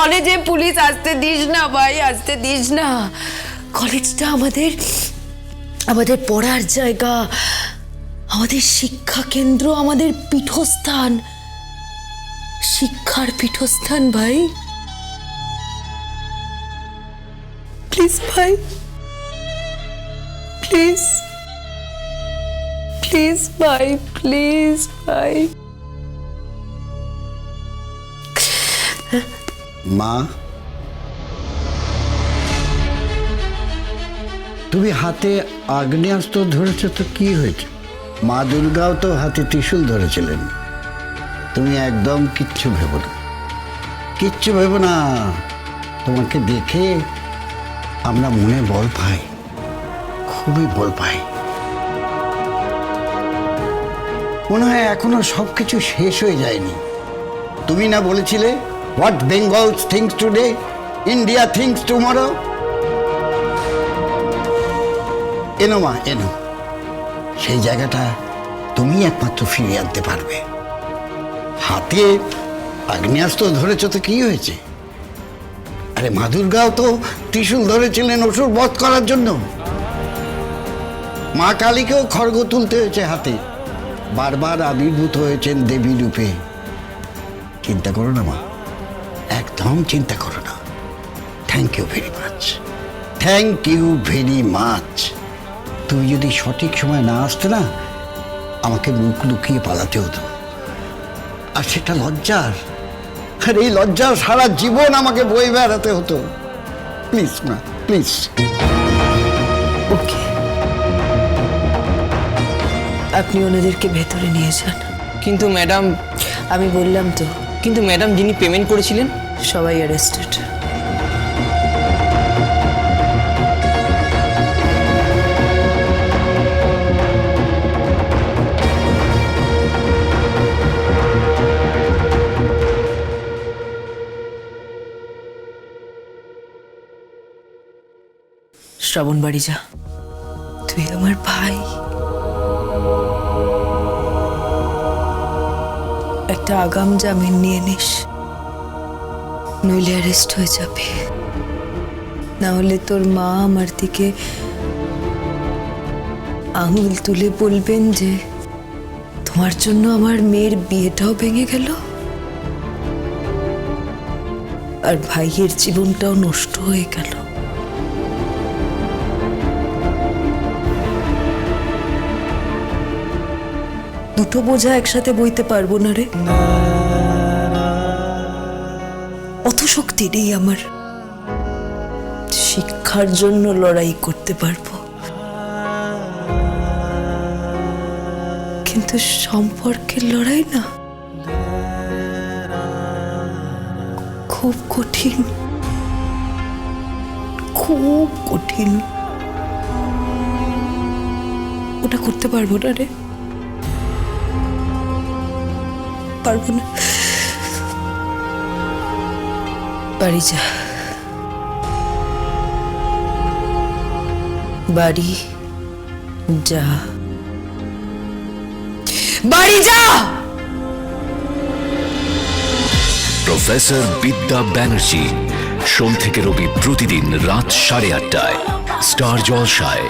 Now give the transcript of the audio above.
কলেজে পুলিশ আসতে দিস না ভাই, আসতে দিস না। কলেজটা আমাদের আমাদের পড়ার জায়গা, আমাদের শিক্ষা কেন্দ্র, আমাদের পীঠস্থান, শিক্ষার পীঠস্থান ভাই। প্লিজ ভাই, প্লিজ প্লিজ ভাই, প্লিজ ভাই। মা, তুমি হাতে আগ্নেয়াস্ত্র ধরেছ তো কি হয়েছে? মা দুর্গাও তো হাতে ত্রিশূল ধরেছিলেন। তুমি একদম কিচ্ছু ভেবো না, কিচ্ছু ভেবো না। তোমাকে দেখে আমরা মনে বল পাই, খুবই বল পাই। মনে হয় এখনো সবকিছু শেষ হয়ে যায়নি। তুমি না বলেছিলে, what Bengal things today, India things tomorrow. এনো মা, এনো। সেই জায়গাটা তুমি একমাত্র ফিরিয়ে আনতে পারবে। হাতে আগ্নেয়াস্ত্র ধরেছ তো কি হয়েছে? আরে মা দুর্গাও তো ত্রিশূল ধরেছিলেন অসুর বধ করার জন্য। মা কালীকেও খড়গ তুলতে হয়েছে হাতে, বারবার আবির্ভূত হয়েছেন দেবী রূপে। চিন্তা করো না মা, একদম চিন্তা করো না। Thank you very much, thank you very much. তুমি যদি সঠিক সময় না আসতে না, আমাকে মুখ লুকিয়ে পালাতে হতো। আর সেটা লজ্জার, আর এই লজ্জা সারা জীবন আমাকে বয়ে বেড়াতে হতো। প্লিজ মা, প্লিজ। ওকে, আপনি ওনাদেরকে ভেতরে নিয়ে যান। কিন্তু ম্যাডাম, আমি বললাম তো, কিন্তু ম্যাডাম যিনি পেমেন্ট করেছিলেন সবাই অ্যারেস্টেড। শ্রাবণ, বাড়ি যা, তুই আমার ভাই। একটা আগাম জামিন নিয়ে নিস, নইলে অ্যারেস্ট হয়ে যাবে। না হলে তোর মা আমার দিকে আঙুল তুলে বলবেন যে তোমার জন্য আমার মেয়ের বিয়েটাও ভেঙে গেল, আর ভাইয়ের জীবনটাও নষ্ট হয়ে গেল। দুটো বোঝা একসাথে বইতে পারবো না রে, অত শক্তি নেই আমার। শিক্ষার জন্য লড়াই করতে পারবো, কিন্তু সম্পর্কের লড়াই না, খুব কঠিন, খুব কঠিন। ওটা করতে পারবো না রে, পারবো না। বাড়ি যা, বাড়ি যা, বাড়ি যা। প্রফেসর বিদ্যা ব্যানার্জি, সোম থেকে রবি প্রতিদিন রাত 8:30টায় স্টার জলসায়।